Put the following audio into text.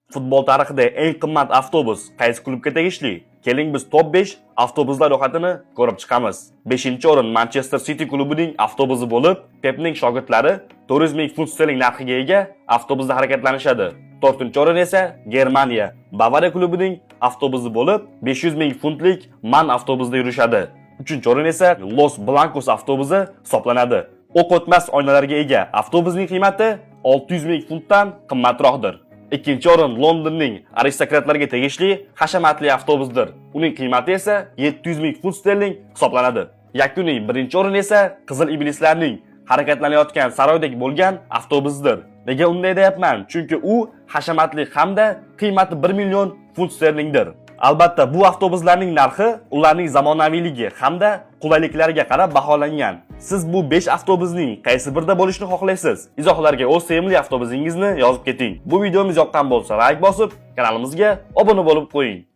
Futbol tarixida eng qimmat avtobus qaysi klubga tegishli? Keling biz top 5 avtobuslar ro'yxatini ko'rib chiqamiz. 5-o'rin Manchester City klubining avtobusi bo'lib, Pepning shogirdlari 400 ming funt sterling narxiga ega avtobusda harakatlanishadi. 4-o'rin esa Germaniya Bavariya klubining avtobusi bo'lib, 500 ming funtlik MAN avtobusida yurishadi. 3-o'rin esa Los Blancos avtobusi hisoblanadi. O'q o'tmas oynalarga ega avtobusning qiymati 600 ming funtdan qimmatroqdir. 2-o'rin Londonning aristokratlarga tegishli hashamatli avtobusdir. Uning qiymati esa 700 ming funt sterling hisoblanadi. Yakuniy 1-o'rin esa Qizil iblislarning harakatlanayotgan saroydek bo'lgan avtobusdir. Nega unday deyapman? Chunki u hashamatli hamda qiymati 1 million funt sterlingdir. Albatta, bu avtobuslarning narxi ularning zamonaviyligi hamda qulayliklariga qarab baholangan. Siz bu 5 avtobusning qaysi birida bo'lishni xohlaysiz? Izohlarga o'z sevimli avtobusingizni yozib keting. Bu videomiz yoqqan bo'lsa, like bosib, kanalimizga obuna bo'lib qo'ying.